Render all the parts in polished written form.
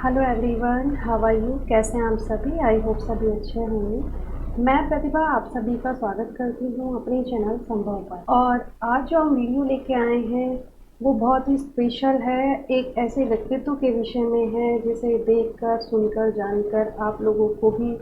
Hello everyone, how are you? कैसे हैं आप सभी? आई होप सभी अच्छे होंगे। मैं प्रतिभा आप सभी का स्वागत करती हूँ अपने चैनल संभव पर। और आज जो हम वीडियो लेके आए हैं वो बहुत ही स्पेशल है। एक ऐसे व्यक्तित्व के विषय में है जिसे देखकर, सुनकर, जानकर आप लोगों को भी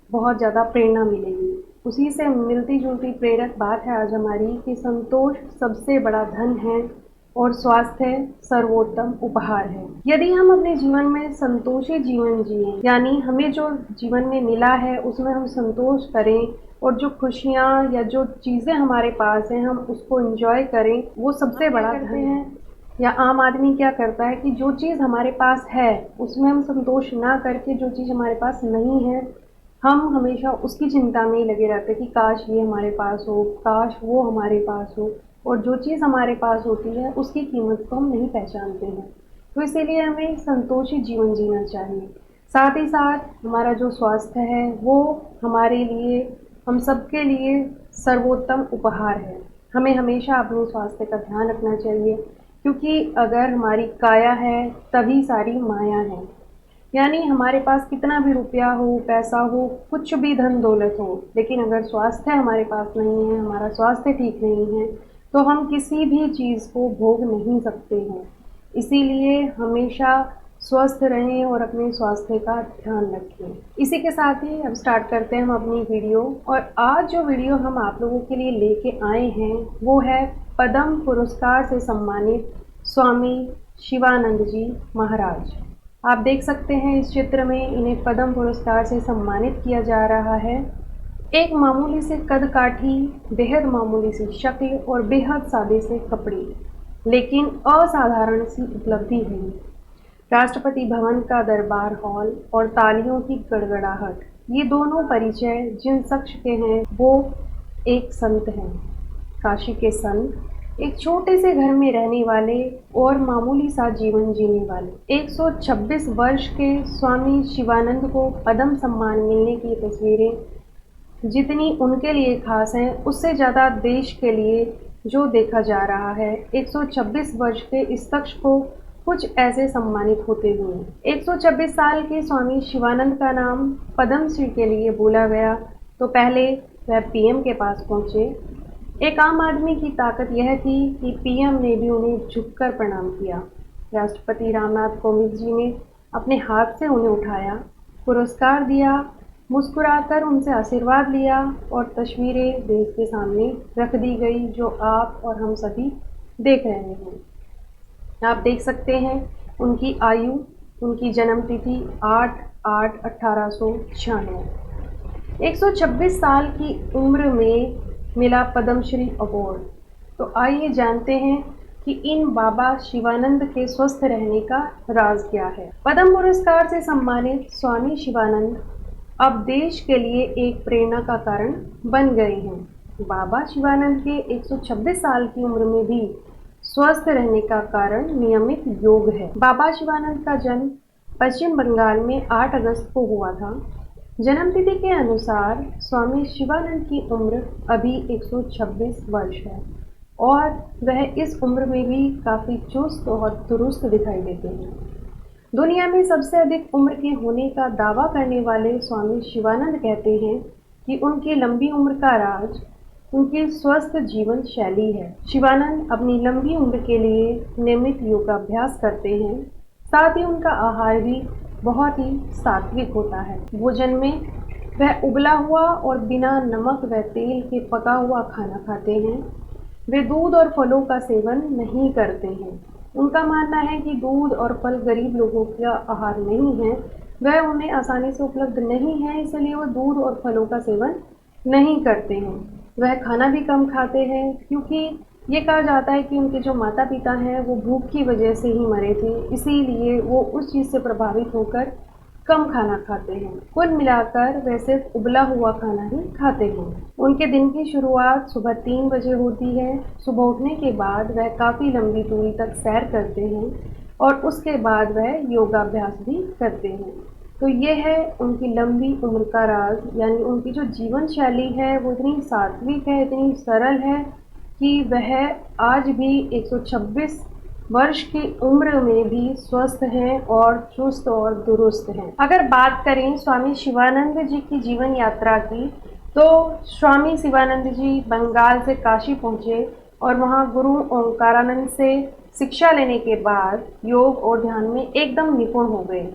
बहुत ज़्यादा प्रेरणा मिलेगी। उसी से मिलती जुलती प्रेरक बात है आज हमारी कि संतोष सबसे बड़ा धन है और स्वास्थ्य सर्वोत्तम उपहार है। यदि हम अपने जीवन में संतोषी जीवन जिए, यानी हमें जो जीवन में मिला है उसमें हम संतोष करें और जो खुशियाँ या जो चीज़ें हमारे पास हैं हम उसको एंजॉय करें, वो सबसे बड़ा धन है। या आम आदमी क्या करता है कि जो चीज़ हमारे पास है उसमें हम संतोष ना करके जो चीज़ हमारे पास नहीं है हम हमेशा उसकी चिंता में ही लगे रहते हैं कि काश ये हमारे पास हो, काश वो हमारे पास हो। और जो चीज़ हमारे पास होती है उसकी कीमत को हम नहीं पहचानते हैं। तो इसीलिए हमें संतोषी जीवन जीना चाहिए। साथ ही साथ हमारा जो स्वास्थ्य है वो हमारे लिए, हम सबके लिए सर्वोत्तम उपहार है। हमें हमेशा अपने स्वास्थ्य का ध्यान रखना चाहिए, क्योंकि अगर हमारी काया है तभी सारी माया है। यानी हमारे पास कितना भी रुपया हो, पैसा हो, कुछ भी धन दौलत हो, लेकिन अगर स्वास्थ्य हमारे पास नहीं है, हमारा स्वास्थ्य ठीक नहीं है, तो हम किसी भी चीज़ को भोग नहीं सकते हैं। इसीलिए हमेशा स्वस्थ रहें और अपने स्वास्थ्य का ध्यान रखें। इसी के साथ ही अब स्टार्ट करते हैं हम अपनी वीडियो। और आज जो वीडियो हम आप लोगों के लिए लेके आए हैं वो है पद्म पुरस्कार से सम्मानित स्वामी शिवानंद जी महाराज। आप देख सकते हैं इस चित्र में इन्हें पद्म पुरस्कार से सम्मानित किया जा रहा है। एक मामूली से कद काठी, बेहद मामूली सी शक्ल और बेहद सादे से कपड़े, लेकिन असाधारण सी उपलब्धि हुई। राष्ट्रपति भवन का दरबार हॉल और तालियों की गड़गड़ाहट, ये दोनों परिचय जिन शख्स के हैं वो एक संत हैं, काशी के संत। एक छोटे से घर में रहने वाले और मामूली सा जीवन जीने वाले 126 वर्ष के स्वामी शिवानंद को पद्म सम्मान मिलने की तस्वीरें जितनी उनके लिए खास हैं उससे ज़्यादा देश के लिए जो देखा जा रहा है। 126 वर्ष के इस शख्स को कुछ ऐसे सम्मानित होते हुए 126 साल के स्वामी शिवानंद का नाम पद्मश्री के लिए बोला गया तो पहले वह पीएम के पास पहुंचे। एक आम आदमी की ताकत यह थी कि पीएम ने भी उन्हें झुककर प्रणाम किया। राष्ट्रपति रामनाथ कोविंद जी ने अपने हाथ से उन्हें उठाया, पुरस्कार दिया, मुस्कुराकर उनसे आशीर्वाद लिया और तस्वीरें देश के सामने रख दी गई जो आप और हम सभी देख रहे हैं। आप देख सकते हैं उनकी आयु, उनकी जन्म तिथि 8/8/1896। 126 साल की उम्र में मिला पद्मश्री अवार्ड। तो आइए जानते हैं कि इन बाबा शिवानंद के स्वस्थ रहने का राज क्या है। पद्म पुरस्कार से सम्मानित स्वामी शिवानंद अब देश के लिए एक प्रेरणा का कारण बन गए हैं। बाबा शिवानंद के 126 साल की उम्र में भी स्वस्थ रहने का कारण नियमित योग है। बाबा शिवानंद का जन्म पश्चिम बंगाल में 8 अगस्त को हुआ था। जन्मतिथि के अनुसार स्वामी शिवानंद की उम्र अभी 126 वर्ष है और वह इस उम्र में भी काफ़ी चुस्त और दुरुस्त दिखाई देते हैं। दुनिया में सबसे अधिक उम्र के होने का दावा करने वाले स्वामी शिवानंद कहते हैं कि उनकी लंबी उम्र का राज उनकी स्वस्थ जीवन शैली है। शिवानंद अपनी लंबी उम्र के लिए नियमित योगाभ्यास करते हैं। साथ ही उनका आहार भी बहुत ही सात्विक होता है। भोजन में वह उबला हुआ और बिना नमक व तेल के पका हुआ खाना खाते हैं। वे दूध और फलों का सेवन नहीं करते हैं। उनका मानना है कि दूध और फल गरीब लोगों का आहार नहीं है, वह उन्हें आसानी से उपलब्ध नहीं है, इसलिए वो दूध और फलों का सेवन नहीं करते हैं। वह खाना भी कम खाते हैं क्योंकि ये कहा जाता है कि उनके जो माता पिता हैं वो भूख की वजह से ही मरे थे, इसीलिए वो उस चीज़ से प्रभावित होकर कम खाना खाते हैं। कुल मिलाकर वह सिर्फ उबला हुआ खाना ही खाते हैं। उनके दिन की शुरुआत सुबह 3 बजे होती है। सुबह उठने के बाद वह काफ़ी लंबी दूरी तक सैर करते हैं और उसके बाद वह योगाभ्यास भी करते हैं। तो ये है उनकी लंबी उम्र का राज, यानी उनकी जो जीवन शैली है वो इतनी सात्विक है, इतनी सरल है कि वह आज भी 126 वर्ष की उम्र में भी स्वस्थ हैं और चुस्त और दुरुस्त हैं। अगर बात करें स्वामी शिवानंद जी की जीवन यात्रा की, तो स्वामी शिवानंद जी बंगाल से काशी पहुँचे और वहाँ गुरु ओंकारानंद से शिक्षा लेने के बाद योग और ध्यान में एकदम निपुण हो गए।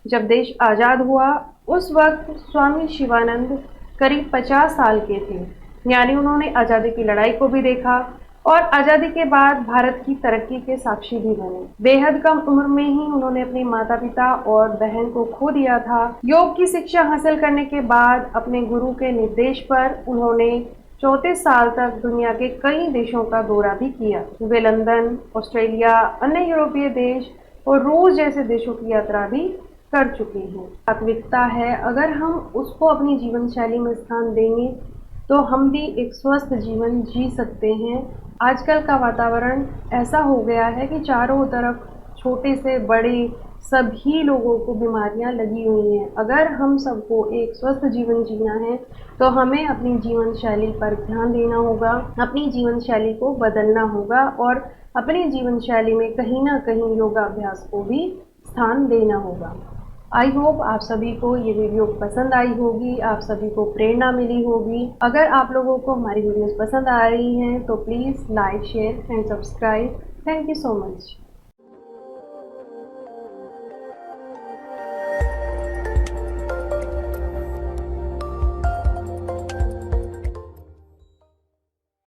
जब देश आज़ाद हुआ उस वक्त स्वामी शिवानंद करीब 50 साल के थे, यानी उन्होंने आज़ादी की लड़ाई को भी देखा और आज़ादी के बाद भारत की तरक्की के साक्षी भी बने। बेहद कम उम्र में ही उन्होंने अपने माता पिता और बहन को खो दिया था। योग की शिक्षा हासिल करने के बाद अपने गुरु के निर्देश पर उन्होंने 34 साल तक दुनिया के कई देशों का दौरा भी किया। वे लंदन, ऑस्ट्रेलिया, अन्य यूरोपीय देश और रूस जैसे देशों की यात्रा भी कर चुके हैं। प्राथमिकता है, अगर हम उसको अपनी जीवन शैली में स्थान देंगे तो हम भी एक स्वस्थ जीवन जी सकते हैं। आजकल का वातावरण ऐसा हो गया है कि चारों तरफ छोटे से बड़े सभी लोगों को बीमारियां लगी हुई हैं। अगर हम सबको एक स्वस्थ जीवन जीना है तो हमें अपनी जीवन शैली पर ध्यान देना होगा, अपनी जीवन शैली को बदलना होगा और अपनी जीवन शैली में कहीं ना कहीं योगाभ्यास को भी स्थान देना होगा। आई होप आप सभी को ये वीडियो पसंद आई होगी, आप सभी को प्रेरणा मिली होगी। अगर आप लोगों को हमारी वीडियोस पसंद आ रही हैं तो please like, share and subscribe. Thank you so much.